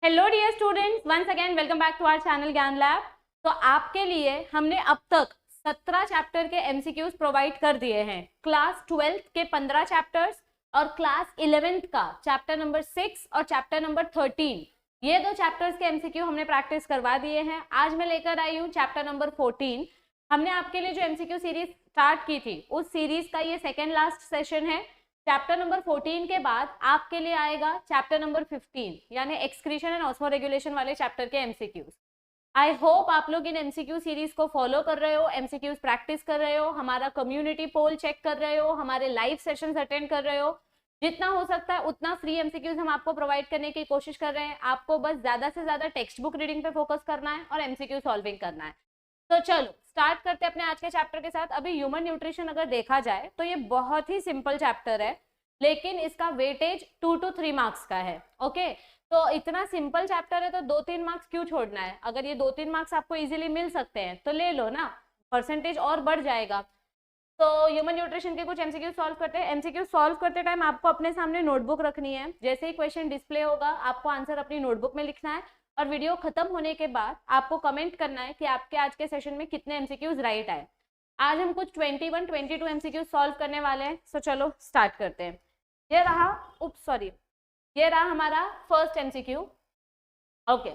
Hello dear students, once again welcome back to our channel Gyan Lab. तो आपके लिए हमने अब तक 17 चैप्टर के एमसीक्यूज प्रोवाइड कर दिए हैं। क्लास 12th के 15 चैप्टर्स और क्लास 11th का चैप्टर नंबर 6 और चैप्टर नंबर 13, ये दो चैप्टर्स के एमसीक्यू हमने प्रैक्टिस करवा दिए हैं। आज मैं लेकर आई हूँ चैप्टर नंबर 14। हमने आपके लिए जो एमसीक्यू सीरीज स्टार्ट की थी उस सीरीज का ये सेकेंड लास्ट सेशन है। चैप्टर नंबर 14 के बाद आपके लिए आएगा चैप्टर नंबर 15 यानी एक्सक्रीशन एंड ऑस्मोरेगुलेशन वाले चैप्टर के एमसीक्यूज। आई होप आप लोग इन एमसीक्यू सीरीज को फॉलो कर रहे हो, एमसीक्यूज प्रैक्टिस कर रहे हो, हमारा कम्युनिटी पोल चेक कर रहे हो, हमारे लाइव सेशंस अटेंड कर रहे हो। जितना हो सकता है उतना फ्री एमसीक्यूज हम आपको प्रोवाइड करने की कोशिश कर रहे हैं। आपको बस ज्यादा से ज्यादा टेक्स्ट बुक रीडिंग पे फोकस करना है और एमसीक्यू सॉल्विंग करना है। तो चलो स्टार्ट करते हैं अपने आज के चैप्टर के साथ। अभी ह्यूमन न्यूट्रिशन अगर देखा जाए तो ये बहुत ही सिंपल चैप्टर है, लेकिन इसका वेटेज 2 to 3 मार्क्स का है। ओके, तो इतना सिंपल चैप्टर है तो 2-3 मार्क्स क्यों छोड़ना है? अगर ये 2-3 मार्क्स आपको इजीली मिल सकते हैं तो ले लो ना, परसेंटेज और बढ़ जाएगा। तो ह्यूमन न्यूट्रिशन के कुछ एमसीक्यू सॉल्व करते हैं। एमसीक्यू सॉल्व करते टाइम आपको अपने सामने नोटबुक रखनी है। जैसे ही क्वेश्चन डिस्प्ले होगा आपको आंसर अपनी नोटबुक में लिखना है और वीडियो खत्म होने के बाद आपको कमेंट करना है कि आपके आज के सेशन में कितने एमसीक्यूज राइट आए। आज हम कुछ 21-22 एमसीक्यू सॉल्व करने वाले हैं। सो चलो स्टार्ट करते हैं। ये रहा ये रहा हमारा first MCQ. Okay,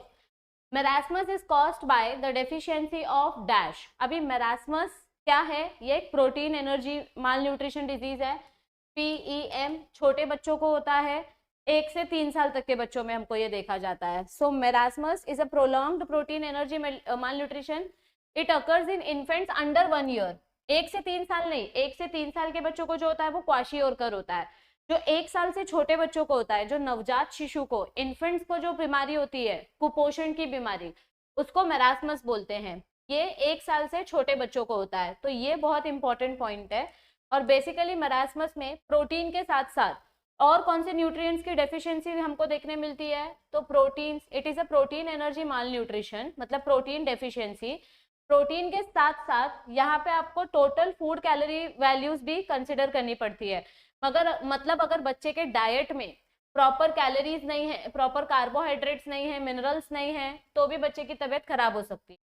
marasmus is caused by the deficiency of dash. अभी मेरास्मस क्या है? ये एक प्रोटीन एनर्जी माल न्यूट्रिशन डिजीज है। PEM छोटे बच्चों को होता है, 1 से 3 साल तक के बच्चों में हमको ये देखा जाता है। So marasmus is a prolonged protein energy malnutrition. It occurs in infants under 1 year. 1 से 3 साल नहीं, 1 से 3 साल के बच्चों को जो होता है वो क्वाशियोरकर होता है। जो 1 साल से छोटे बच्चों को होता है, जो नवजात शिशु को, इन्फेंट्स को जो बीमारी होती है कुपोषण की बीमारी, उसको मेरास्मस बोलते हैं। ये 1 साल से छोटे बच्चों को होता है। तो ये बहुत इंपॉर्टेंट पॉइंट है। और बेसिकली मेरास्मस में प्रोटीन के साथ साथ और कौन से न्यूट्रिएंट्स की डेफिशिएंसी हमको देखने मिलती है? तो protein, it is a protein energy mall nutrition, मतलब प्रोटीन डेफिशिएंसी। प्रोटीन के साथ साथ यहाँ पे आपको टोटल फूड कैलोरी वैल्यूज भी कंसिडर करनी पड़ती है। मगर मतलब अगर बच्चे के डाइट में प्रॉपर कैलोरीज नहीं है, प्रॉपर कार्बोहाइड्रेट्स नहीं है, मिनरल्स नहीं है, तो भी बच्चे की तबीयत खराब हो सकती है।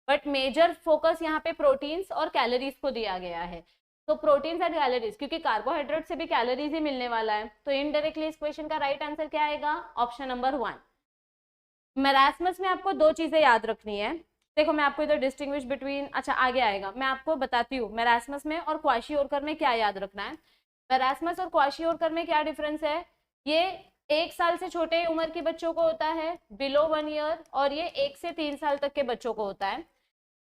बट मेजर फोकस यहाँ पे प्रोटीन्स और कैलोरीज को दिया गया है। तो प्रोटीन्स एंड कैलोरीज, क्योंकि कार्बोहाइड्रेट से भी कैलोरीज ही मिलने वाला है, तो इनडायरेक्टली इस क्वेश्चन का राइट आंसर क्या आएगा? Option number 1। मेरास्मस में आपको 2 चीजें याद रखनी है। देखो मैं आपको इधर डिस्टिंग्विश बिटवीन, अच्छा आगे आएगा, मैं आपको बताती हूँ मेरास्मस में और क्वाशियोरकर में क्या याद रखना है। मेरास्मस और क्वाशियोरकर में क्या डिफरेंस है? ये 1 साल से छोटे उम्र के बच्चों को होता है, बिलो 1 ईयर, और ये 1 से 3 साल तक के बच्चों को होता है।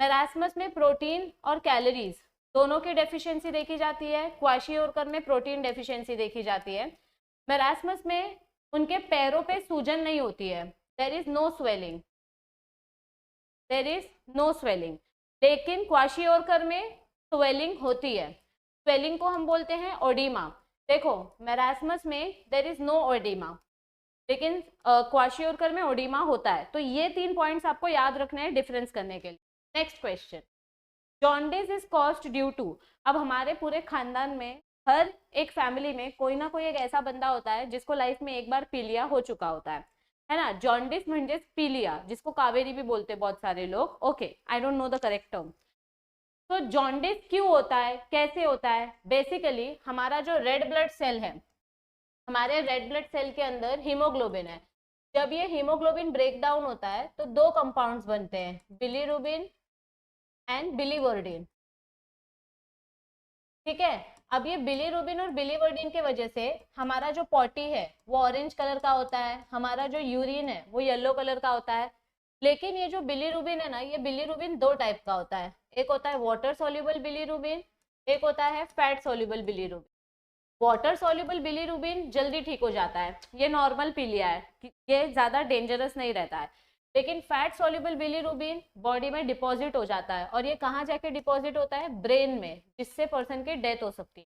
मेरास्मस में प्रोटीन और कैलोरीज दोनों की डेफिशिएंसी देखी जाती है, क्वाशियोरकर में प्रोटीन डेफिशिएंसी देखी जाती है। मेरास्मस में उनके पैरों पे सूजन नहीं होती है, there is no swelling, there is no swelling. लेकिन क्वाशियोरकर में स्वेलिंग होती है। स्वेलिंग को हम बोलते हैं ओडिमा। देखो मेरास्मस में देयर इज नो ओडिमा, लेकिन क्वाशियोरकर में ओडिमा होता है। तो ये 3 पॉइंट्स आपको याद रखने हैं डिफरेंस करने के लिए। Next question, jaundice is caused due to. अब हमारे पूरे खानदान में, हर एक फैमिली में कोई ना कोई एक ऐसा बंदा होता है जिसको लाइफ में एक बार पीलिया हो चुका होता है ना? जॉन्डिस म्हणजे पीलिया, जिसको कावेरी भी बोलते हैं बहुत सारे लोग। Okay, I don't know the correct term. तो जॉन्डिस क्यों होता है, कैसे होता है? बेसिकली हमारा जो रेड ब्लड सेल है, हमारे रेड ब्लड सेल के अंदर हीमोग्लोबिन है। जब ये हीमोग्लोबिन ब्रेक डाउन होता है तो 2 कंपाउंड्स बनते हैं, बिलीरुबिन एंड बिलीवर्डिन। ठीक है, अब ये बिलीरुबिन और बिलीवर्डिन की वजह से हमारा जो पॉटी है वो ऑरेंज कलर का होता है, हमारा जो यूरिन है वो येलो कलर का होता है। लेकिन ये जो बिलीरुबिन है ना, ये बिलीरुबिन 2 टाइप का होता है। एक होता है वाटर सॉल्युबल बिलीरुबिन, एक होता है fat soluble bilirubin. Water soluble bilirubin जल्दी ठीक हो जाता है, ये नॉर्मल पीलिया है, ये ज्यादा डेंजरस नहीं रहता है। लेकिन फैट सॉल्युबल बिलीरुबिन बॉडी में डिपॉजिट हो जाता है, और ये कहाँ जाके डिपॉजिट होता है? ब्रेन में, जिससे पर्सन की डेथ हो सकती है।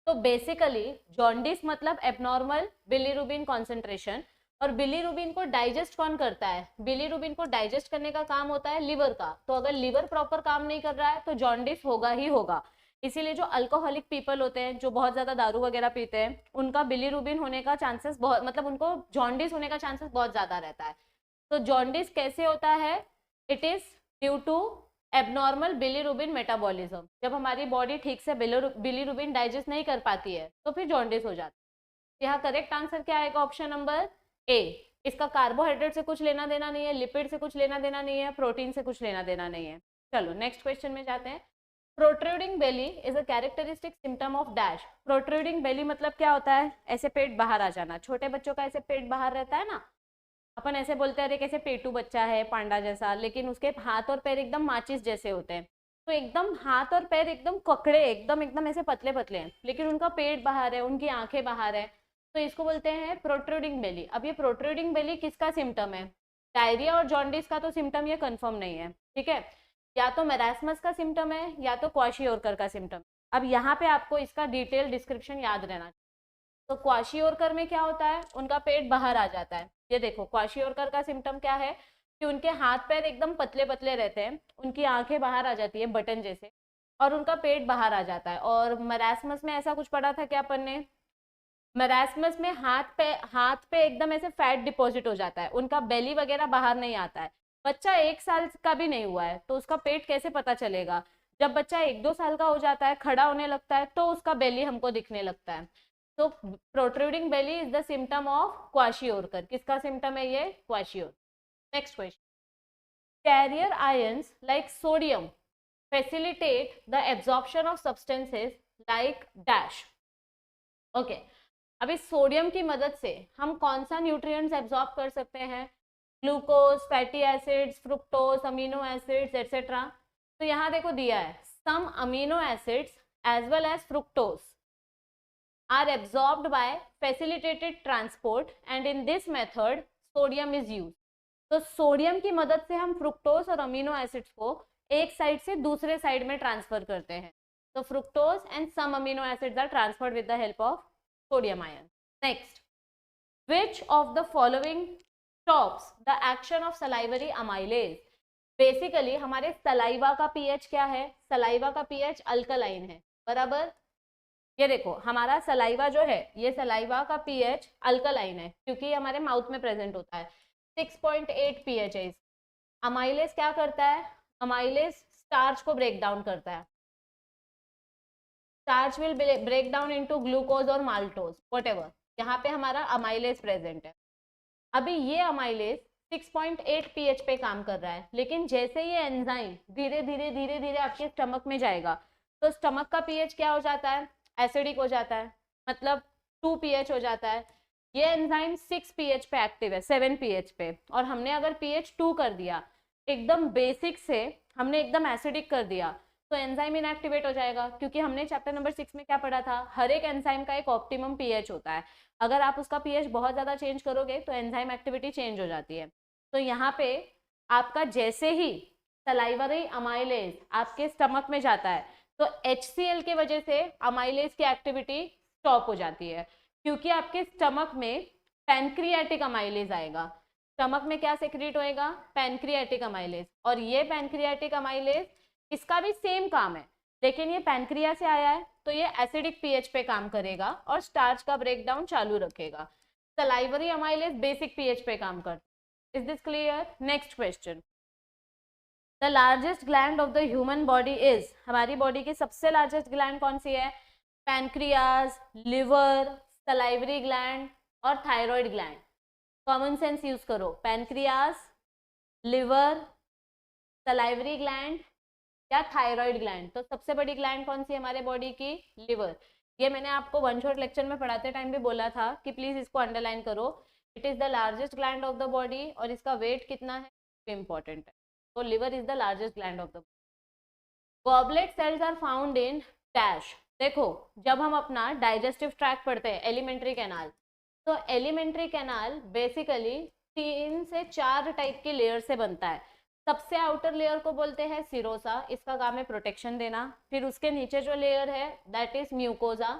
तो बेसिकली जॉन्डिस मतलब एबनॉर्मल बिलीरुबिन कॉन्सेंट्रेशन। और बिलीरुबिन को डाइजेस्ट कौन करता है? बिलीरुबिन को डाइजेस्ट करने का काम होता है लिवर का। तो अगर लिवर प्रॉपर काम नहीं कर रहा है तो जॉन्डिस होगा ही होगा। इसीलिए जो अल्कोहलिक पीपल होते हैं, जो बहुत ज्यादा दारू वगैरह पीते हैं, उनका बिलीरुबिन होने का चांसेस बहुत, मतलब उनको जॉन्डिस होने का चांसेस बहुत ज्यादा रहता है। तो जॉन्डिस कैसे होता है? It is due to abnormal bilirubin metabolism. जब हमारी बॉडी ठीक से बिलीरुबिन डाइजेस्ट नहीं कर पाती है तो फिर जॉन्डिस हो जाता है। यहाँ करेक्ट आंसर क्या आएगा? ऑप्शन नंबर ए। इसका कार्बोहाइड्रेट से कुछ लेना देना नहीं है, लिपिड से कुछ लेना देना नहीं है, प्रोटीन से कुछ लेना देना नहीं है। चलो नेक्स्ट क्वेश्चन में जाते हैं। Protruding belly is a characteristic symptom of dash. प्रोट्रूडिंग बेली मतलब क्या होता है? ऐसे पेट बाहर आ जाना। छोटे बच्चों का ऐसे पेट बाहर रहता है ना, अपन ऐसे बोलते हैं अरे कैसे पेटू बच्चा है पांडा जैसा, लेकिन उसके हाथ और पैर एकदम माचिस जैसे होते हैं। तो एकदम हाथ और पैर एकदम ककड़े, एकदम एकदम ऐसे पतले पतले हैं, लेकिन उनका पेट बाहर है, उनकी आंखें बाहर है, तो इसको बोलते हैं प्रोट्रूडिंग बेली। अब ये प्रोट्रूडिंग बेली किसका सिम्टम है? डायरिया और जॉन्डिस का तो सिम्टम ये कंफर्म नहीं है, ठीक है। या तो मेरास्मस का सिम्टम है या तो क्वाशियोरकर का सिम्टम। अब यहाँ पे आपको इसका डिटेल डिस्क्रिप्शन याद रहना। तो क्वाशियोरकर में क्या होता है? उनका पेट बाहर आ जाता है। ये देखो क्वाशियोरकर का सिम्टम क्या है कि उनके हाथ पैर एकदम पतले पतले रहते हैं, उनकी आंखें बाहर आ जाती है बटन जैसे, और उनका पेट बाहर आ जाता है। और मेरास्मस में ऐसा कुछ पढ़ा था क्या अपन ने? मेरास्मस में हाथ पे एकदम ऐसे फैट डिपॉजिट हो जाता है, उनका बेली वगैरह बाहर नहीं आता है। बच्चा 1 साल का भी नहीं हुआ है तो उसका पेट कैसे पता चलेगा? जब बच्चा 1-2 साल का हो जाता है, खड़ा होने लगता है, तो उसका बेली हमको दिखने लगता है। तो protruding belly is the symptom of kwashiorkor. किसका सिम्टम है ये? Kwashiorkor. Next question. Carrier ions like sodium facilitate the absorption of substances like dash. Okay, अभी सोडियम की मदद से हम कौन सा न्यूट्रिएंट्स एब्जॉर्ब कर सकते हैं? Glucose, fatty acids, fructose, amino acids etcetera. तो यहाँ देखो दिया है some amino acids as well as fructose are absorbed by facilitated transport and in this method sodium is used. तो सोडियम की मदद से हम फ्रुक्टोज और अमीनो एसिड्स को एक साइड से दूसरे साइड में ट्रांसफर करते हैं। तो fructose and some amino acids are transferred with the help of sodium ion. Next, which of the following stops the action of salivary amylase? Basically हमारे सलाइवा का पीएच क्या है? सलाइवा का पीएच अल्कलाइन है, बराबर। ये देखो हमारा सलाइवा जो है, ये सलाइवा का पीएच अल्कलाइन है क्योंकि ये हमारे माउथ में प्रेजेंट होता है। 6.8 पीएच है। अमाइलेज क्या करता है? अमाइलेज स्टार्च को ब्रेक डाउन करता है। Starch will break down into glucose और माल्टोज व्हाटएवर। यहाँ पे हमारा अमाइलेज प्रेजेंट है। अभी ये अमाइलेज 6.8 पीएच पे काम कर रहा है, लेकिन जैसे ये एंजाइम धीरे धीरे धीरे धीरे आपके स्टमक में जाएगा तो स्टमक का पीएच क्या हो जाता है? एसिडिक हो जाता है, मतलब 2 पीएच हो जाता है। ये एंजाइम 6 पीएच पे एक्टिव है, 7 पीएच पे, और हमने अगर पीएच 2 कर दिया, एकदम बेसिक से हमने एकदम एसिडिक कर दिया, तो एंजाइम इनएक्टिवेट हो जाएगा। क्योंकि हमने चैप्टर नंबर 6 में क्या पढ़ा था? हर एक एंजाइम का एक ऑप्टिमम पीएच होता है। अगर आप उसका पीएच बहुत ज़्यादा चेंज करोगे तो एंजाइम एक्टिविटी चेंज हो जाती है। तो यहाँ पे आपका जैसे ही सलाइवरी अमाइलेज आपके स्टमक में जाता है तो HCl की वजह से अमाइलेज की एक्टिविटी स्टॉप हो जाती है, क्योंकि आपके स्टमक में पैनक्रियाटिक अमाइलेज आएगा। स्टमक में क्या सेक्रेट होएगा? Pancreatic amylase. और ये पैनक्रियाटिक अमाइलेज इसका भी सेम काम है, लेकिन ये पैनक्रिया से आया है तो ये एसिडिक पीएच पे काम करेगा और स्टार्च का ब्रेकडाउन चालू रखेगा। सलाइवरी अमाइलेज बेसिक पीएच पे काम करता है। Is this clear? Next question. The largest gland of the human body is, हमारी बॉडी की सबसे लार्जेस्ट ग्लैंड कौन सी है? पैनक्रियाज, लिवर, सलाइवरी ग्लैंड और thyroid gland. Common sense use करो। पैनक्रियाज, लिवर, सलाइवरी ग्लैंड या थायराइड ग्लैंड। तो सबसे बड़ी ग्लैंड कौन सी है हमारे बॉडी की? लिवर। ये मैंने आपको वन शॉट लेक्चर में पढ़ाते टाइम भी बोला था कि प्लीज इसको अंडरलाइन करो। It is the largest gland of the body और इसका वेट कितना है इंपॉर्टेंट है। तो liver is the largest gland of the body. Goblet cells are found in dash. देखो जब हम अपना डाइजेस्टिव ट्रैक्ट पढ़ते हैं, एलिमेंट्री कैनाल, तो एलिमेंट्री कैनाल बेसिकली 3 से 4 टाइप की लेयर से बनता है। सबसे आउटर लेयर को बोलते हैं सिरोसा, इसका काम है प्रोटेक्शन देना। फिर उसके नीचे जो लेयर है that is mucosa,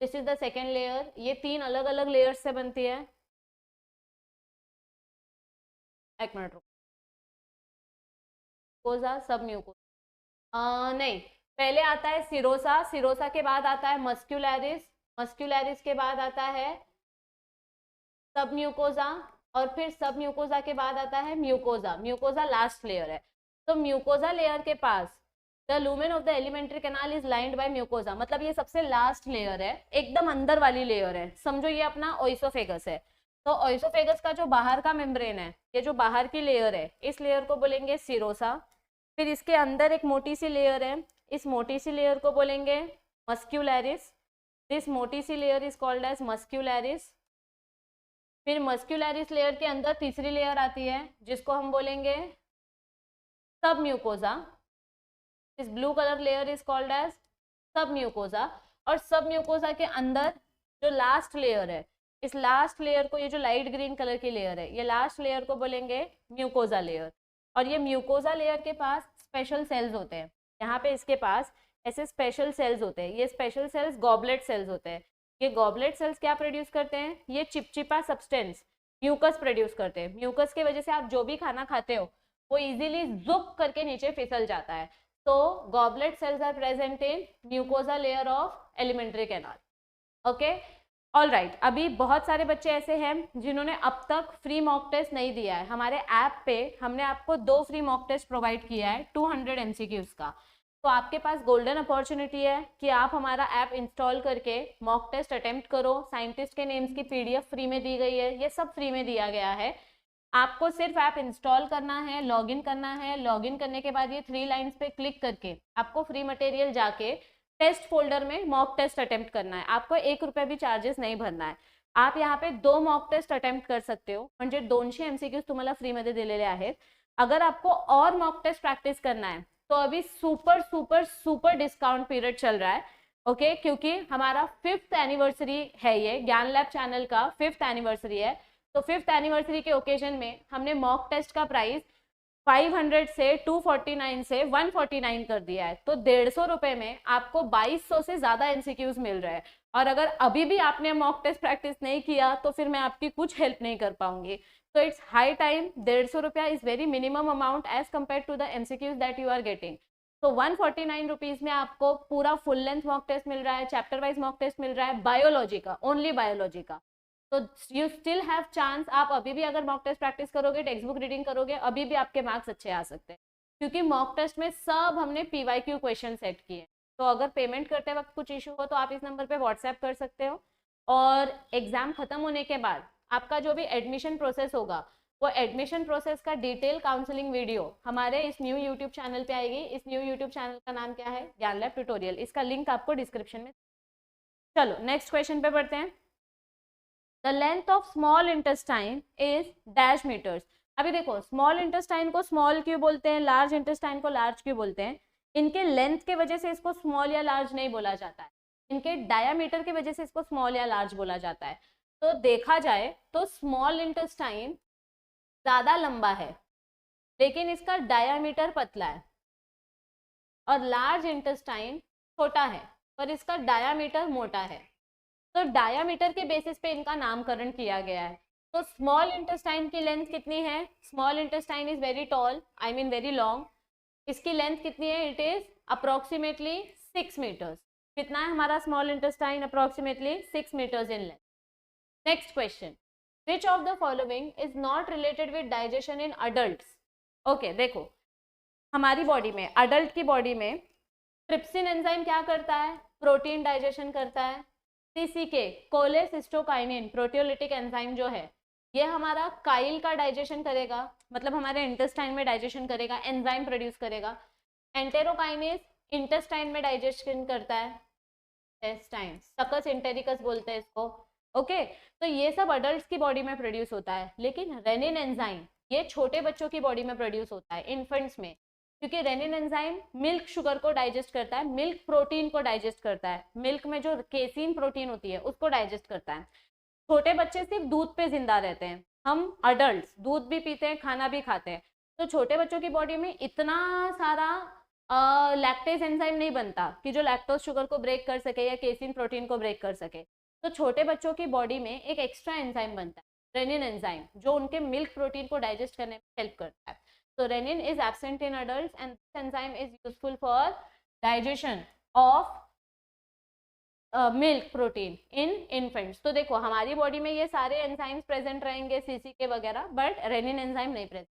this is the second layer. ये 3 अलग अलग लेयर्स से बनती है। एक मिनट रुको, म्यूकोजा सब म्यूकोजा नहीं, पहले आता है सिरोसा, सिरोसा के बाद आता है मस्क्यूलैरिस, मस्क्यूलैरिस के बाद आता है सब म्यूकोजा, और फिर सब म्यूकोजा के बाद आता है म्यूकोजा। म्यूकोजा लास्ट लेयर है। तो म्यूकोजा लेयर के पास the lumen of the alimentary canal is lined by mucosa, मतलब ये सबसे लास्ट लेयर है, एकदम अंदर वाली लेयर है। समझो ये अपना ओइसोफेगस है। तो ओइसोफेगस का जो बाहर का मेम्ब्रेन है, ये जो बाहर की लेयर है, इस लेयर को बोलेंगे सीरोसा। फिर इसके अंदर एक मोटी सी लेयर है, इस मोटी सी लेयर को बोलेंगे मस्क्यूलैरिस। दिस मोटी सी लेयर इज कॉल्ड एज मस्क्यूलैरिस। फिर मस्क्यूलैरिस लेयर के अंदर तीसरी लेयर आती है जिसको हम बोलेंगे submucosa. This blue colour layer is called as submucosa. और सब म्यूकोजा के अंदर जो लास्ट लेयर है, इस लास्ट लेयर को, ये जो लाइट ग्रीन कलर की लेयर है, ये लास्ट लेयर को बोलेंगे म्यूकोजा लेयर। और ये म्यूकोजा लेयर के पास स्पेशल सेल्स होते हैं। यहाँ पे इसके पास ऐसे स्पेशल सेल्स होते हैं। ये स्पेशल सेल्स गॉबलेट सेल्स होते हैं। ये गॉबलेट सेल्स क्या प्रोड्यूस करते हैं? ये चिपचिपा सब्सटेंस म्यूकस प्रोड्यूस करते हैं। म्यूकस की वजह से आप जो भी खाना खाते हो वो इजीली जुप करके नीचे फिसल जाता है। तो goblet cells are present in mucosa layer of alimentary canal. Okay, all right. अभी बहुत सारे बच्चे ऐसे हैं जिन्होंने अब तक फ्री मॉक टेस्ट नहीं दिया है। हमारे ऐप पे हमने आपको 2 फ्री मॉक टेस्ट प्रोवाइड किया है 200 MCQs का। तो आपके पास गोल्डन अपॉर्चुनिटी है कि आप हमारा ऐप इंस्टॉल करके मॉक टेस्ट अटेम्प्ट करो। साइंटिस्ट के नेम्स की PDF फ्री में दी गई है, ये सब फ्री में दिया गया है। आपको सिर्फ ऐप इंस्टॉल करना है, लॉगिन करना है। लॉगिन करने के बाद ये 3 लाइंस पे क्लिक करके आपको फ्री मटेरियल जाके टेस्ट फोल्डर में मॉक टेस्ट अटेम्प्ट करना है। आपको 1 रुपये भी चार्जेस नहीं भरना है। आप यहाँ पे 2 मॉक टेस्ट अटेम्प्ट कर सकते हो, म्हणजे 200 MCQs तुम्हाला फ्रीमध्ये दिलेले आहेत। अगर आपको और मॉक टेस्ट प्रैक्टिस करना है तो अभी super super super discount period चल रहा है। ओके, क्योंकि हमारा 5th एनिवर्सरी है, ये ज्ञान लैब चैनल का 5th एनिवर्सरी है। तो 5th एनिवर्सरी के ओकेजन में हमने मॉक टेस्ट का प्राइस 500 से 249 से 149 कर दिया है। तो 150 रुपए में आपको 2200 से ज्यादा MCQs मिल रहे हैं। और अगर अभी भी आपने मॉक टेस्ट प्रैक्टिस नहीं किया तो फिर मैं आपकी कुछ हेल्प नहीं कर पाऊंगी। तो इट्स हाई टाइम। 150 रुपया is very minimum amount as compare to the MCQs that you are getting. तो 149 रुपीज में आपको पूरा फुल लेंथ मॉक टेस्ट मिल रहा है, चैप्टर वाइज मॉक टेस्ट मिल रहा है, बायोलॉजी का, ओनली बायोलॉजी का। तो यू स्टिल हैव चांस। आप अभी भी अगर मॉक टेस्ट प्रैक्टिस करोगे, टेक्स्ट बुक रीडिंग करोगे, अभी भी आपके मार्क्स अच्छे आ सकते हैं, क्योंकि मॉक टेस्ट में सब हमने PYQ क्वेश्चन सेट किए। तो अगर पेमेंट करते वक्त कुछ इशू हो तो आप इस नंबर पे व्हाट्सएप कर सकते हो। और एग्जाम खत्म होने के बाद आपका जो भी एडमिशन प्रोसेस होगा, वो एडमिशन प्रोसेस का डिटेल काउंसलिंग वीडियो हमारे इस न्यू यूट्यूब चैनल पे आएगी। इस न्यू यूट्यूब चैनल का नाम क्या है? Gyan Lab tutorial. इसका लिंक आपको डिस्क्रिप्शन में। चलो नेक्स्ट क्वेश्चन पे बढ़ते हैं। The length of small intestine is dash meters. अभी देखो, स्मॉल इंटेस्टाइन को स्मॉल क्यों बोलते हैं, लार्ज इंटेस्टाइन को लार्ज क्यों बोलते हैं? इनके लेंथ के वजह से इसको स्मॉल या लार्ज नहीं बोला जाता है, इनके डायामीटर की वजह से इसको स्मॉल या लार्ज बोला जाता है। तो देखा जाए तो स्मॉल इंटेस्टाइन ज्यादा लंबा है लेकिन इसका डायामीटर पतला है, और लार्ज इंटेस्टाइन छोटा है पर इसका डायामीटर मोटा है। तो डायामीटर के बेसिस पे इनका नामकरण किया गया है। तो स्मॉल इंटेस्टाइन की लेंथ कितनी है? Small intestine is very tall, I mean very long. इसकी लेंथ कितनी है? It is approximately 6 meters. कितना है हमारा small intestine? Approximately 6 meters in length. Next question, which of the following is not related with digestion in adults? Okay, देखो हमारी body में, adult की बॉडी में ट्रिप्सिन एंजाइम क्या करता है? प्रोटीन डाइजेशन करता है। CCK कोलेसिस्टोकाइनिन प्रोटियोलिटिक एंजाइम जो है, ये हमारा काइल का डाइजेशन करेगा, मतलब हमारे इंटेस्टाइन में डाइजेशन करेगा, एंजाइम प्रोड्यूस करेगा। एंटेरोकाइनेस इंटेस्टाइन में डाइजेशन करता है, इंटेस्टाइन सकस इंटेरिकस बोलते हैं इसको। ओके, तो ये सब अडल्ट्स की बॉडी में प्रोड्यूस होता है। लेकिन रेनिन एंजाइम ये छोटे बच्चों की बॉडी में प्रोड्यूस होता है, इन्फेंट्स में, क्योंकि रेनिन एंजाइम मिल्क शुगर को डाइजेस्ट करता है, मिल्क प्रोटीन को डाइजेस्ट करता है, मिल्क में जो केसीन प्रोटीन होती है उसको डाइजेस्ट करता है। छोटे बच्चे सिर्फ दूध पे जिंदा रहते हैं, हम अडल्ट्स दूध भी पीते हैं, खाना भी खाते हैं। तो छोटे बच्चों की बॉडी में इतना सारा लैक्टेज एंजाइम नहीं बनता कि जो लैक्टोज शुगर को ब्रेक कर सके या केसीन प्रोटीन को ब्रेक कर सके। तो छोटे बच्चों की बॉडी में एक एक्स्ट्रा एंजाइम बनता है, रेनिन एंजाइम, जो उनके मिल्क प्रोटीन को डाइजेस्ट करने में हेल्प करता है। So renin is absent in adults and this enzyme is useful for digestion of milk protein in infants. तो देखो हमारी बॉडी में ये सारे एंजाइम्स प्रेजेंट रहेंगे, सीसीके वगैरह, बट रेनिन एंजाइम नहीं present.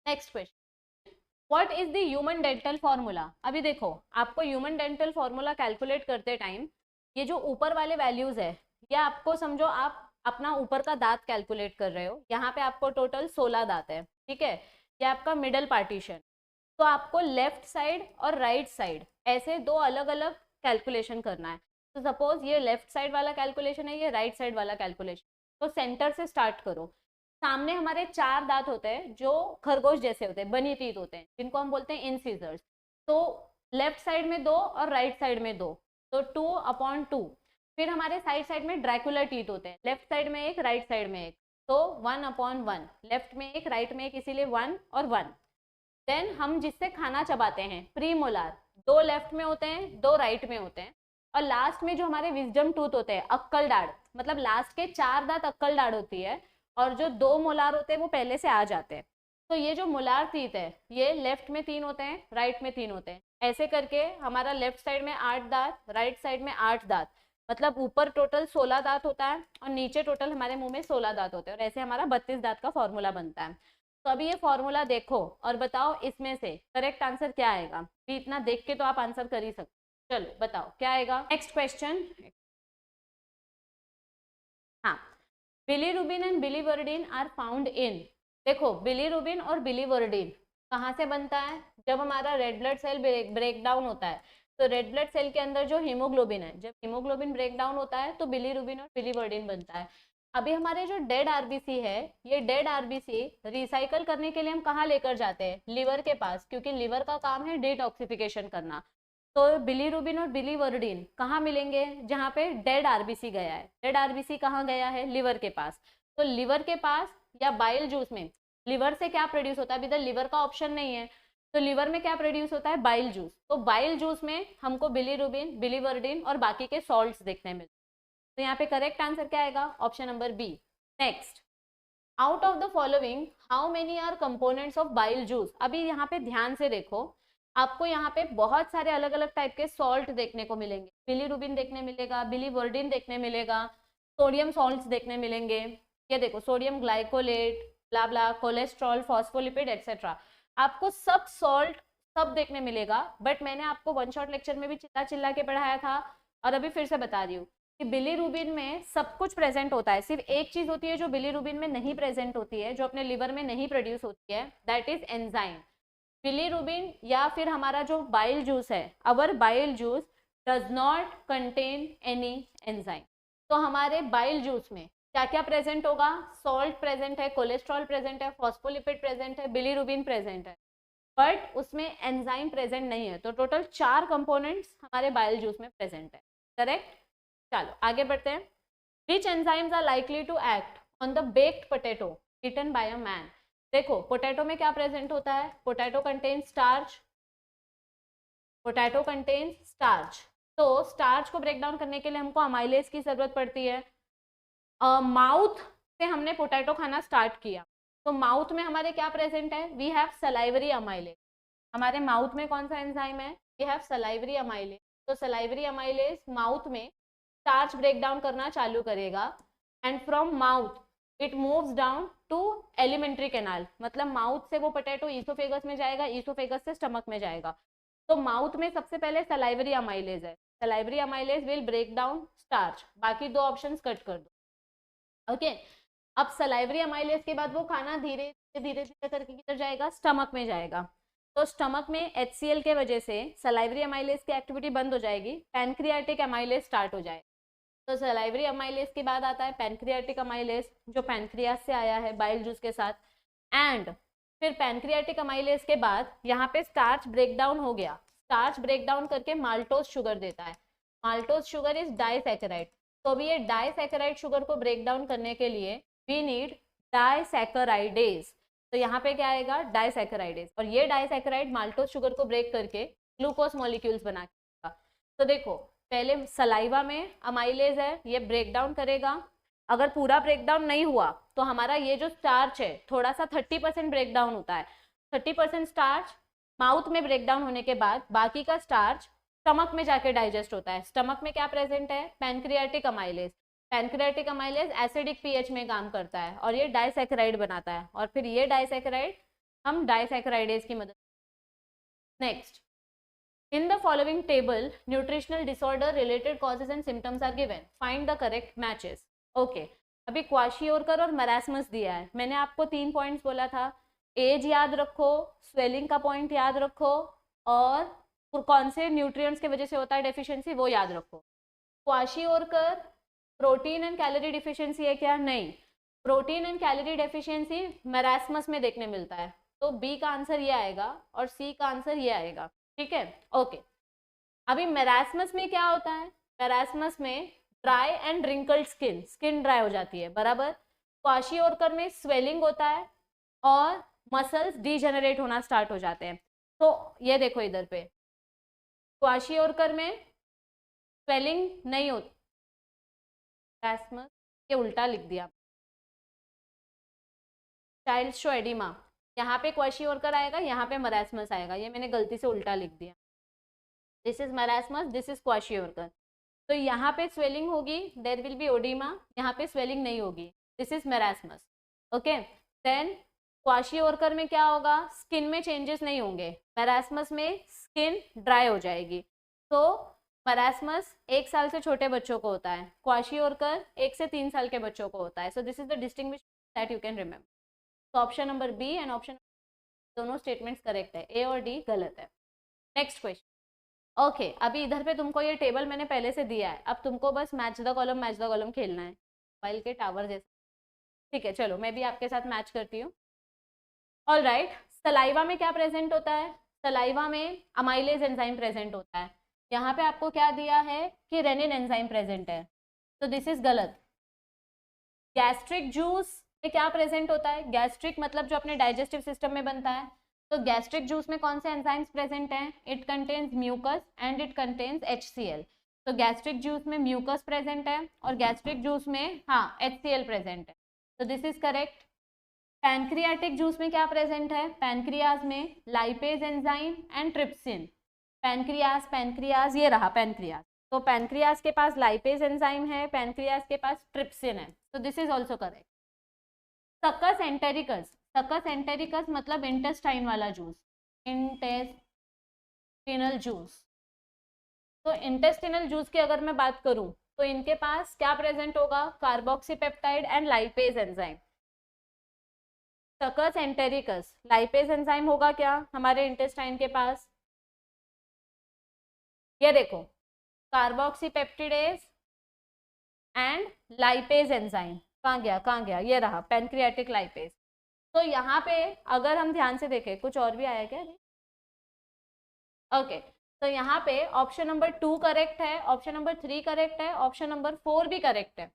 Next question, what is the human dental formula. अभी देखो आपको ह्यूमन डेंटल फॉर्मूला कैलकुलेट करते टाइम ये जो ऊपर वाले वैल्यूज है, या आपको समझो आप अपना ऊपर का दांत कैलकुलेट कर रहे हो, यहाँ पे आपको टोटल 16 दांत है, ठीक है, ये आपका मिडल पार्टीशन। तो आपको लेफ्ट साइड और राइट साइड ऐसे दो अलग अलग कैलकुलेशन करना है। तो सपोज ये लेफ्ट साइड वाला कैलकुलेशन है, ये राइट साइड वाला कैलकुलेशन। तो सेंटर से स्टार्ट करो। सामने हमारे 4 दांत होते हैं जो खरगोश जैसे होते हैं, बनी टीथ होते हैं, जिनको हम बोलते हैं इंसिजर्स। तो लेफ्ट साइड में 2 और राइट साइड में 2, तो 2/2। फिर हमारे साइड साइड में ड्रैकुलर टीथ होते हैं, लेफ्ट साइड में एक, राइट साइड में एक, तो 1/1। लेफ्ट में एक, राइट में एक, इसीलिए 1 और 1। देन हम जिससे खाना चबाते हैं प्रीमोलार, 2 लेफ्ट में होते हैं, 2 राइट में होते हैं। और लास्ट में जो हमारे विजडम टूथ होते हैं, अक्कल दाढ़, मतलब लास्ट के 4 दांत अक्कल दाढ़ होती है, और जो 2 मोलार होते हैं वो पहले से आ जाते हैं। तो ये जो मोलार टीथ है ये लेफ्ट में 3 होते हैं, राइट में 3 होते हैं। ऐसे करके हमारा लेफ्ट साइड में 8 दांत, राइट साइड में 8 दांत, मतलब ऊपर टोटल 16 दांत होता है और नीचे टोटल हमारे मुंह में 16 दांत होते हैं, और ऐसे हमारा 32 दांत का फॉर्मूला बनता है। तो अभी ये फॉर्मूला देखो और बताओ इसमें से करेक्ट आंसर क्या आएगा। भी इतना देख के तो आप आंसर कर ही सकते। चलो बताओ क्या आएगा। नेक्स्ट क्वेश्चन, हाँ, bilirubin and biliverdin are found in. देखो बिलीरुबिन और बिलीवर्डिन कहाँ से बनता है, जब हमारा red blood cell break down होता है। तो रेड ब्लड सेल के अंदर जो हीमोग्लोबिन है, जब हीमोग्लोबिन ब्रेक डाउन होता है तो बिलीरुबिन और बिलीवर्डिन बनता है। अभी हमारे जो डेड आरबीसी है, ये डेड आरबीसी रिसाइकल करने के लिए हम कहाँ लेकर जाते हैं, लिवर के पास, क्योंकि लिवर का काम है डिटॉक्सिफिकेशन करना। तो बिलीरुबिन और बिलीवर्डिन कहाँ मिलेंगे, जहाँ पे डेड आरबीसी गया है। डेड आरबीसी कहाँ गया है, लिवर के पास। तो लिवर के पास या बाइल जूस में, लिवर से क्या प्रोड्यूस होता है, अभी तो लिवर का ऑप्शन नहीं है, तो लिवर में क्या प्रोड्यूस होता है, बाइल जूस। तो बाइल जूस में हमको बिलीरुबिन, बिलीवर्डिन और बाकी के सॉल्ट्स देखने मिलते हैं। तो यहाँ पे करेक्ट आंसर क्या आएगा, option number B. Next, out of the following how many are components of bile juice. अभी यहाँ पे ध्यान से देखो, आपको यहाँ पे बहुत सारे अलग अलग टाइप के सॉल्ट देखने को मिलेंगे। बिलीरुबिन देखने मिलेगा, बिलीवर्डिन देखने मिलेगा, सोडियम सॉल्ट्स देखने मिलेंगे। ये देखो सोडियम ग्लाइकोलेट, ब्ला ब्ला, कोलेस्ट्रॉल, फॉस्फोलिपिड एक्सेट्रा, आपको सब सॉल्ट सब देखने मिलेगा। बट मैंने आपको वन शॉट लेक्चर में भी चिल्ला चिल्ला के पढ़ाया था, और अभी फिर से बता रही हूँ कि बिलीरुबिन में सब कुछ प्रेजेंट होता है। सिर्फ एक चीज होती है जो बिलीरुबिन में नहीं प्रेजेंट होती है, जो अपने लिवर में नहीं प्रोड्यूस होती है, दैट इज एंजाइम। बिलीरुबिन या फिर हमारा जो बाइल जूस है, our bile juice does not contain any enzyme. तो हमारे बाइल जूस में क्या क्या प्रेजेंट होगा, सॉल्ट प्रेजेंट है, कोलेस्ट्रॉल प्रेजेंट है, फॉस्फोलिपिड प्रेजेंट है, बिलीरुबिन प्रेजेंट है, बट उसमें एंजाइम प्रेजेंट नहीं है। तो टोटल 4 कंपोनेंट्स हमारे बाइल जूस में प्रेजेंट है। करेक्ट, चलो आगे बढ़ते हैं। Which enzymes are likely to act on the baked potato eaten by a man. देखो पोटैटो में क्या प्रेजेंट होता है, potato contains starch, potato contains starch. तो स्टार्च को ब्रेक डाउन करने के लिए हमको अमाइलेज की जरूरत पड़ती है। माउथ से हमने पोटैटो खाना स्टार्ट किया, तो माउथ में हमारे क्या प्रेजेंट है, वी हैव सलाइवरी अमाइलेज। हमारे माउथ में कौन सा एंजाइम है, वी हैव सलाइवरी अमाइलेज। तो सलाइवरी अमाइलेज माउथ में स्टार्च ब्रेक डाउन करना चालू करेगा, and from mouth it moves down to alimentary canal, मतलब माउथ से वो पोटैटो ईसोफेगस में जाएगा, ईसोफेगस से स्टमक में जाएगा। तो माउथ में सबसे पहले सलाइवरी अमाइलेज है, salivary amylase will break down starch. बाकी 2 ऑप्शंस कट कर दो। ओके, अब सलाइवरी अमाइलेज के बाद वो खाना धीरे धीरे धीरे करके किधर जाएगा, स्टमक में जाएगा। तो स्टमक में HCl के वजह से सलाइवरी अमाइलेज की एक्टिविटी बंद हो जाएगी, पैनक्रियाटिक अमाइलेज स्टार्ट हो जाएगा। तो सलाइवरी अमाइलेज के बाद आता है पैनक्रियाटिक अमाइलेज, जो पैनक्रियास से आया है बाइल जूस के साथ। एंड फिर पैनक्रियाटिक अमाइलेज के बाद यहाँ पे स्टार्च ब्रेक डाउन हो गया, स्टार्च ब्रेक डाउन करके माल्टोज शुगर देता है। Maltose sugar is disaccharide. तो अभी ये डाइसैकेराइड शुगर को ब्रेक डाउन करने के लिए वी नीड डाइसैकेराइडेज। तो यहाँ पे क्या आएगा, डाइसैकेराइडेज, और ये डाइसैकेराइड माल्टोज शुगर को ब्रेक करके ग्लूकोज मॉलिक्यूल्स बना के। तो देखो पहले सलाइवा में अमाइलेज है, ये ब्रेक डाउन करेगा। अगर पूरा ब्रेक डाउन नहीं हुआ तो हमारा ये जो स्टार्च है थोड़ा सा 30% ब्रेक डाउन होता है। 30% स्टार्च माउथ में ब्रेक डाउन होने के बाद बाकी का स्टार्च स्टमक में जाके डाइजेस्ट होता है। स्टमक में क्या प्रेजेंट है? Pancreatic amylase. Pancreatic amylase acidic pH में काम करता है और ये डाइसैकेराइड बनाता है, और फिर ये डाइसैकेराइड हम डाइसैकेराइडेज की मदद। Next, in the following table nutritional disorder related causes and symptoms are given, find the correct matches. Okay, अभी क्वाशियोरकर और मरासमस दिया है। मैंने आपको 3 पॉइंट्स बोला था, एज याद रखो, स्वेलिंग का पॉइंट याद रखो, और कौन से न्यूट्रिएंट्स की वजह से होता है डेफिशिएंसी वो याद रखो। Kwashiorkor protein and calorie deficiency है क्या? नहीं, protein and calorie deficiency marasmus में देखने मिलता है, तो बी का आंसर ये आएगा और सी का आंसर ये आएगा। ठीक है, ओके। अभी मरासमस में क्या होता है? मरासमस में dry and wrinkled skin, skin dry हो जाती है, बराबर। क्वाशियोरकर में स्वेलिंग होता है और मसल्स डीजेनरेट होना स्टार्ट हो जाते हैं। तो ये देखो इधर पे, क्वाशियोरकर में स्वेलिंग नहीं होती, मरासमस ये उल्टा लिख दिया, चाइल्ड शो एडिमा, यहाँ पे क्वाशियोरकर आएगा, यहाँ पे मरासमस आएगा, ये मैंने गलती से उल्टा लिख दिया। This is marasmus, this is kwashiorkor. तो यहाँ पे स्वेलिंग होगी, देयर विल बी ओडिमा, यहाँ पे स्वेलिंग नहीं होगी, this is marasmus. Okay, then kwashiorkor में क्या होगा? स्किन में चेंजेस नहीं होंगे, मरासमस में स्किन ड्राई हो जाएगी। तो मरासमस 1 साल से छोटे बच्चों को होता है, क्वाशियोरकर 1 से 3 साल के बच्चों को होता है। So this is the distinguish that you can remember. तो option number B and option दोनों स्टेटमेंट्स करेक्ट है, ए और डी गलत है। Next question. ओके, अभी इधर पे तुमको ये टेबल मैंने पहले से दिया है, अब तुमको बस मैच द कॉलम खेलना है, मोबाइल के टावर जैसे। ठीक है, चलो मैं भी आपके साथ मैच करती हूँ। ऑल राइट, सलाइवा में क्या प्रेजेंट होता है? सलाइवा में अमाइलेज एंजाइम प्रेजेंट होता है। यहाँ पे आपको क्या दिया है कि रेनिन एंजाइम प्रेजेंट है, तो दिस इज गलत। गैस्ट्रिक जूस में क्या प्रेजेंट होता है? गैस्ट्रिक मतलब जो अपने डाइजेस्टिव सिस्टम में बनता है, तो गैस्ट्रिक जूस में कौन से एंजाइम्स प्रेजेंट हैं? It contains mucus and it contains HCl। तो गैस्ट्रिक जूस में म्यूकस प्रेजेंट है और गैस्ट्रिक जूस में हाँ HCl प्रेजेंट है, तो this is correct. Pancreatic juice में क्या प्रेजेंट है? पैनक्रियाज में lipase enzyme and trypsin. Pancreas ये रहा पैनक्रियाज, तो पैनक्रियाज के पास लाइपेज एंजाइम है, पैनक्रियाज के पास ट्रिप्सिन है, तो दिस इज ऑल्सो करेक्ट। सकस एंटेरिकस, सकस एंटेरिकस मतलब इंटेस्टाइन वाला जूस, इंटेस्टिनल जूस। तो इंटेस्टिनल जूस की अगर मैं बात करूं तो इनके पास क्या प्रेजेंट होगा? कार्बोक्सीपेप्टाइड एंड लाइपेज एंजाइम। सकस एंटेरिकस, लाइपेज एंजाइम होगा क्या हमारे इंटेस्टाइन के पास? ये देखो, कार्बोक्सीपेप्टिडेज एंड लाइपेज एंजाइम, कहाँ गया, ये रहा पैनक्रियाटिक लाइपेज। तो यहाँ पे अगर हम ध्यान से देखें, कुछ और भी आया क्या? ओके, तो यहाँ पे ऑप्शन नंबर 2 करेक्ट है, ऑप्शन नंबर 3 करेक्ट है, ऑप्शन नंबर 4 भी करेक्ट है,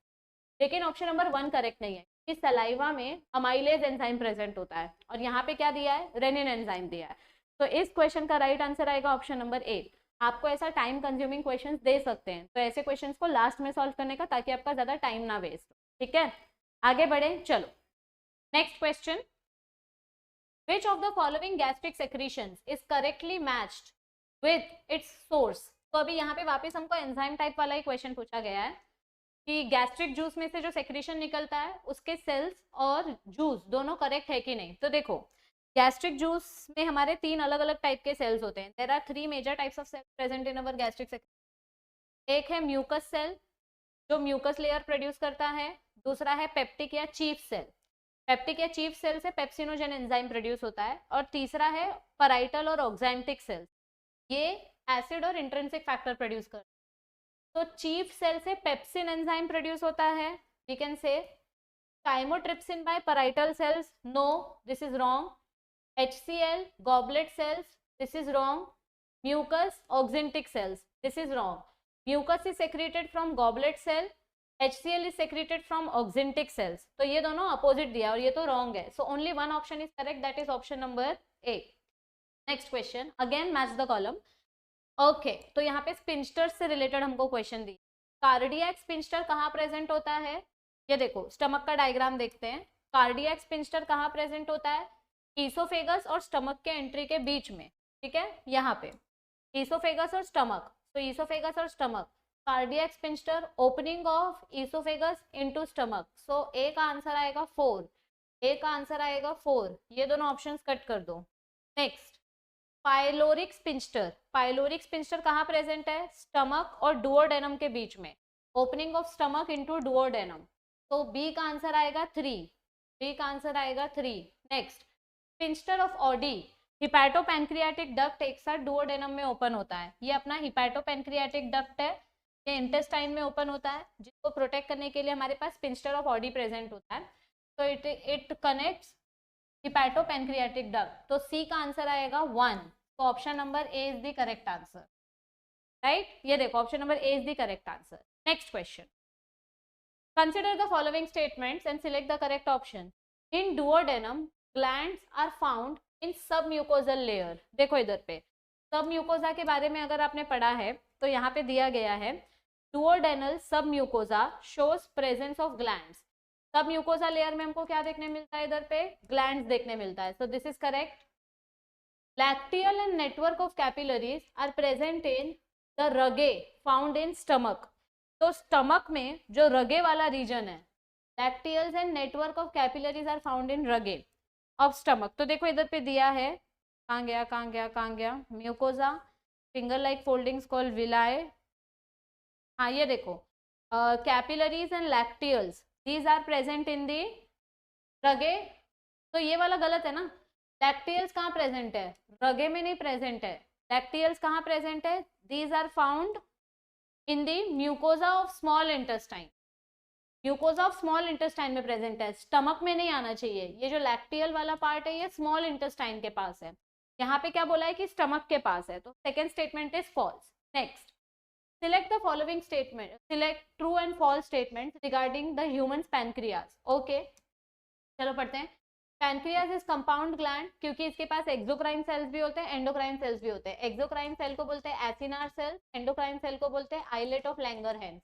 लेकिन ऑप्शन नंबर 1 करेक्ट नहीं है। इस सलाइवा में अमाइलेज एंजाइम प्रेजेंट होता है और यहाँ पे क्या दिया है? रेनिन एंजाइम दिया है। तो इस क्वेश्चन का राइट आंसर आएगा ऑप्शन नंबर 8। आपको ऐसा टाइम कंज्यूमिंग क्वेश्चंस दे सकते हैं, तो ऐसे क्वेश्चंस को लास्ट में सॉल्व करने का, ताकि आपका ज्यादा टाइम ना वेस्ट हो। ठीक है, आगे बढ़े, चलो next question. Which of the following gastric secretions is correctly matched with its source? तो अभी यहाँ पे वापस हमको एंजाइम टाइप वाला ही क्वेश्चन पूछा गया है कि गैस्ट्रिक जूस में से जो सेक्रेशन निकलता है उसके सेल्स और जूस दोनों करेक्ट है कि नहीं। तो देखो, गैस्ट्रिक जूस में हमारे 3 अलग अलग टाइप के सेल्स होते हैं। There are 3 major types of cells present in our gastric secretion. एक है म्यूकस सेल जो म्यूकस लेयर प्रोड्यूस करता है, दूसरा है पेप्टिक या चीफ सेल, पेप्टिक या चीफ सेल से पेप्सिनोजेन एंजाइम प्रोड्यूस होता है, और तीसरा है पैराइटल और ऑक्सैंटिक सेल्स, ये एसिड और इंट्रिंसिक फैक्टर प्रोड्यूस करते हैं। तो चीफ सेल से पेप्सिन एंजाइम प्रोड्यूस होता है, we can say chymotrypsin by parietal cells, no, this is wrong. HCl goblet cells, this is wrong. Mucus oxyntic cells, this is wrong. Mucus is secreted from goblet cell, HCl is secreted from oxyntic cells. तो ये दोनों opposite दिया और ये तो wrong है, so only one option is correct, that is option number A. Next question, again match the column. Okay, तो यहाँ पे स्पिंस्टर्स से रिलेटेड हमको क्वेश्चन दी। कार्डियक स्पिंस्टर कहाँ प्रेजेंट होता है? ये देखो, स्टमक का डायग्राम देखते हैं। कार्डियक स्पिंस्टर कहाँ प्रेजेंट होता है? ईसोफेगस और स्टमक के एंट्री के बीच में, ठीक है, यहाँ पे ईसोफेगस और स्टमक। तो ईसोफेगस और stomach, cardiac sphincter, opening of oesophagus into stomach, so A का आंसर आएगा 4, ए का आंसर आएगा 4, ये दोनों ऑप्शंस कट कर दो। Next, pyloric sphincter, pyloric sphincter कहाँ प्रेजेंट है? स्टमक और डुओडेनम के बीच में, opening of stomach into duodenum, तो बी का आंसर आएगा 3, बी का आंसर आएगा 3। Next, sphincter of Oddi, hepatopancreatic duct एक साथ डुओडेनम में ओपन होता है, ये अपना हिपैटोपैंक्रियाटिक डक्ट है, ये इंटेस्टाइन में ओपन होता है, जिसको प्रोटेक्ट करने के लिए हमारे पास स्पिंस्टर ऑफ ऑडी प्रेजेंट होता है, तो इट कनेक्ट्स हिपैटोपैंक्रियाटिक डक्ट, तो सी का आंसर आएगा 1, तो option number A is the correct answer, right. ये देखो option number A is the correct answer. Next question, consider the following statements and select the correct option. In duodenum glands are found in submucosal layer, देखो इधर पे सब mucosa के बारे में अगर आपने पढ़ा है तो यहाँ पे दिया गया है डुओडेनल सब mucosa shows presence of glands, सब म्यूकोजा लेयर में हमको क्या देखने मिलता है? इधर पे ग्लैंड्स देखने मिलता है, so this is correct. Lacteal and network of capillaries are present in the rugae found in stomach, तो स्टमक में जो रगे वाला रीजन है, lacteals and network of capillaries are found in rugae of stomach, तो देखो इधर पे दिया है, कहाँ गया कहाँ गया कहाँ गया, mucosa finger like foldings called villi, हाँ ये देखो capillaries and lacteals these are present in the rugae, तो ये वाला गलत है ना, लैक्टियल्स कहाँ प्रेजेंट है? रगे में नहीं प्रेजेंट है, लैक्टियल्स कहाँ प्रेजेंट है? these are found in the mucosa of small intestine, mucosa of small intestine में प्रेजेंट है, स्टमक में नहीं आना चाहिए, ये जो लैक्टियल वाला पार्ट है ये स्मॉल इंटेस्टाइन के पास है, यहाँ पे क्या बोला है कि स्टमक के पास है, तो second statement is false. Next, select the following statement, select true and false statements regarding the human's pancreas, okay, चलो पढ़ते हैं। पैनक्रियाज इज कंपाउंड ग्लैंड, क्योंकि इसके पास एक्सोक्राइन सेल्स भी होते हैं, एंडोक्राइन सेल्स भी होते हैं, एक्सोक्राइन सेल को बोलते हैं एसिनार सेल, एंडोक्राइन सेल को बोलते हैं islet of Langerhans,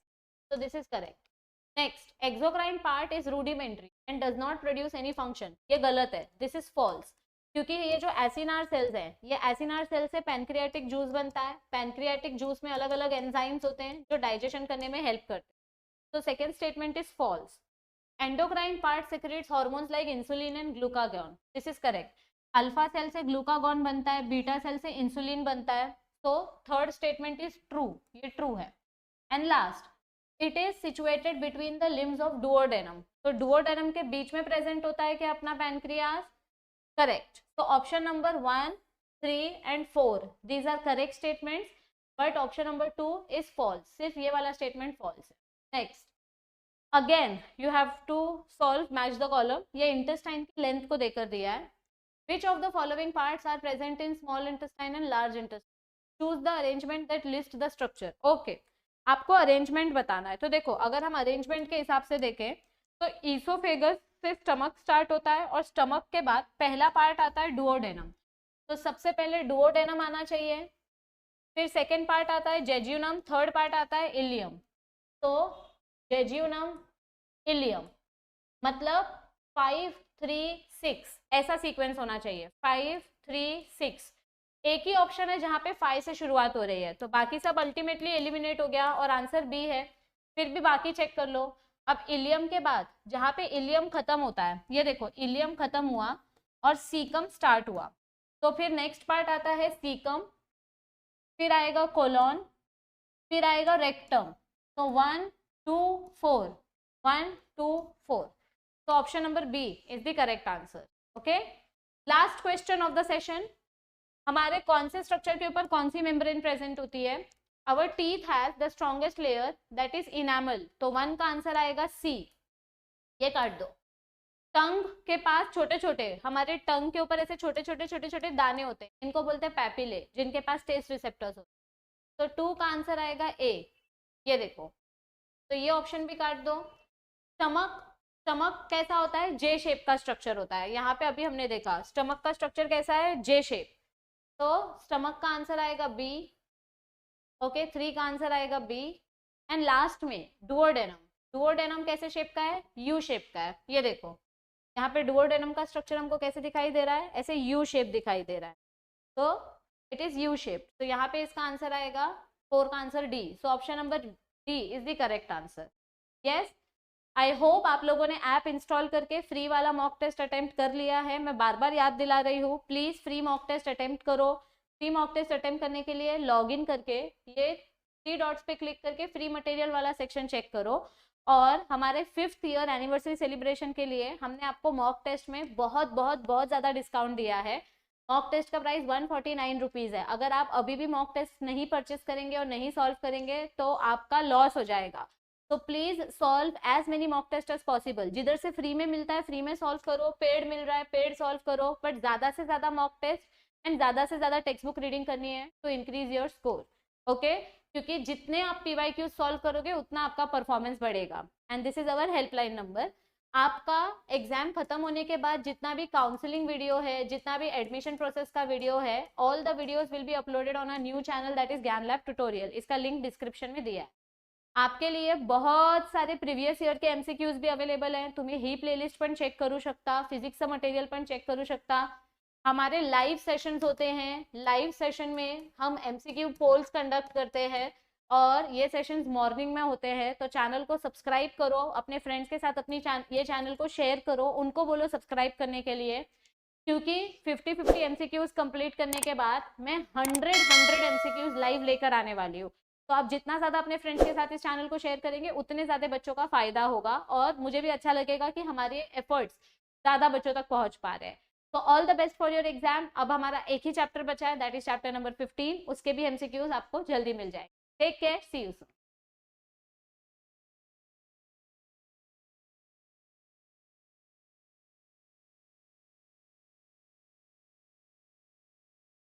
so this is correct। Next, exocrine part is rudimentary and does not produce any function, ये गलत है, दिस इज फॉल्स, क्योंकि ये जो एसिनार सेल्स हैं, ये एसिनार सेल से पैनक्रियाटिक जूस बनता है, पैनक्रियाटिक जूस में अलग अलग एंजाइम्स होते हैं जो डाइजेशन करने में हेल्प करते हैं, तो second statement is false. Endocrine part secretes hormones like insulin and glucagon, this is correct, alpha cell से ग्लूकागॉन बनता है, बीटा सेल से इंसुलिन बनता है, तो थर्ड स्टेटमेंट इज ट्रू, ये ट्रू है। And last, it is situated between the limbs of duodenum, तो डुओडेनम के बीच में प्रेजेंट होता है क्या अपना पैनक्रियाज? करेक्ट, तो option number 1, 3 and 4 these are correct statements, but option number 2 is false, सिर्फ ये वाला स्टेटमेंट false है। Next, again you have to solve match the column, ये इंटेस्टाइन की लेंथ को देकर दिया है। Which of the following parts are present in small intestine and large intestine, choose the arrangement that list the structure, okay, आपको arrangement बताना है, तो देखो अगर हम अरेंजमेंट के हिसाब से देखें तो ईसोफेगस से स्टमक स्टार्ट होता है और स्टमक के बाद पहला पार्ट आता है डुओडेनम, तो सबसे पहले डुओडेनम आना चाहिए, फिर सेकेंड पार्ट आता है जेजियोनम, थर्ड पार्ट आता है इलियम, तो जेजियोनम इलियम मतलब 5, 3, 6 ऐसा सीक्वेंस होना चाहिए, 5, 3, 6, एक ही ऑप्शन है जहाँ पे 5 से शुरुआत हो रही है, तो बाकी सब अल्टीमेटली एलिमिनेट हो गया और आंसर बी है, फिर भी बाकी चेक कर लो। अब इलियम के बाद जहाँ पे इलियम खत्म होता है, ये देखो इलियम खत्म हुआ और सीकम स्टार्ट हुआ, तो फिर नेक्स्ट पार्ट आता है सीकम, फिर आएगा कोलॉन, फिर आएगा रेक्टम, तो 1, 2, 4, 1, 2, 4, तो option number B is the correct answer, okay. Last question of the session, हमारे कौन से स्ट्रक्चर के ऊपर कौन सी मेम्ब्रेन प्रेजेंट होती है? Our teeth has the strongest layer that is enamel, तो 1 का आंसर आएगा सी, ये काट दो। टंग के पास छोटे छोटे, हमारे टंग के ऊपर ऐसे छोटे छोटे दाने होते हैं, इनको बोलते हैं पैपिले, जिनके पास टेस्ट रिसेप्टर्स होते हैं, तो 2 का आंसर आएगा ए, ये देखो, तो ये ऑप्शन भी काट दो। स्टमक कैसा होता है? जे शेप का स्ट्रक्चर होता है, यहाँ पे अभी हमने देखा स्टमक का स्ट्रक्चर कैसा है? जे शेप, तो स्टमक का आंसर आएगा बी, ओके, 3 का आंसर आएगा बी। एंड लास्ट में डुओडेनम, डुओडेनम कैसे शेप का है? यू शेप का है, ये देखो यहाँ पे डुओडेनम का स्ट्रक्चर हमको कैसे दिखाई दे रहा है? ऐसे यू शेप दिखाई दे रहा है, तो इट इज यू शेप, तो यहाँ पे इसका आंसर आएगा 4 का answer D, so option number D is the correct answer. Yes, I hope आप लोगों ने ऐप इंस्टॉल करके फ्री वाला मॉक टेस्ट अटेम्प्ट कर लिया है। मैं बार बार याद दिला रही हूँ, please free mock test attempt करो। फ्री मॉक टेस्ट अटेम्प्ट करने के लिए लॉग इन करके ये 3 डॉट्स पे क्लिक करके फ्री मटेरियल वाला सेक्शन चेक करो। और हमारे 5th ईयर एनिवर्सरी सेलिब्रेशन के लिए हमने आपको मॉक टेस्ट में बहुत बहुत बहुत ज़्यादा डिस्काउंट दिया है। मॉक टेस्ट का प्राइस 149 रुपीज़ है। अगर आप अभी भी मॉक टेस्ट नहीं परचेस करेंगे और नहीं सॉल्व करेंगे तो आपका लॉस हो जाएगा। तो please solve as many mock test as possible. जिधर से फ्री में मिलता है फ्री में सॉल्व करो, पेड मिल रहा है पेड सॉल्व करो, बट ज़्यादा से ज़्यादा मॉक टेस्ट एंड ज़्यादा से ज़्यादा टेक्स्ट बुक रीडिंग करनी है to increase your score. Okay, क्योंकि जितने आप PYQ सॉल्व करोगे उतना आपका परफॉर्मेंस बढ़ेगा। And this is our helpline number. आपका एग्जाम खत्म होने के बाद जितना भी काउंसलिंग वीडियो है, जितना भी एडमिशन प्रोसेस का वीडियो है, all the videos will be uploaded on a new channel that is ज्ञान लैब ट्यूटोरियल। इसका लिंक डिस्क्रिप्शन में दिया है। आपके लिए बहुत सारे प्रीवियस ईयर के MCQs भी अवेलेबल हैं। तुम्ही ही प्लेलिस्ट पण चेक करू शकता, फिजिक्सचं मटेरियल पण चेक करू शकता। हमारे लाइव सेशंस होते हैं, लाइव सेशन में हम MCQ पोल्स कंडक्ट करते हैं और ये सेशंस मॉर्निंग में होते हैं। तो चैनल को सब्सक्राइब करो, अपने फ्रेंड्स के साथ अपनी ये चैनल को शेयर करो, उनको बोलो सब्सक्राइब करने के लिए, क्योंकि 50-50 MCQs कंप्लीट करने के बाद मैं 100 MCQs लाइव लेकर आने वाली हूँ। तो आप जितना ज़्यादा अपने फ्रेंड्स के साथ इस चैनल को शेयर करेंगे उतने ज़्यादा बच्चों का फायदा होगा और मुझे भी अच्छा लगेगा कि हमारे एफर्ट्स ज़्यादा बच्चों तक पहुँच पा रहे हैं। तो all the best for your exam. अब हमारा एक ही चैप्टर बचा है, दैट इज चैप्टर नंबर 15। उसके भी MCQs आपको जल्दी मिल जाएंगे। Take care, see you soon.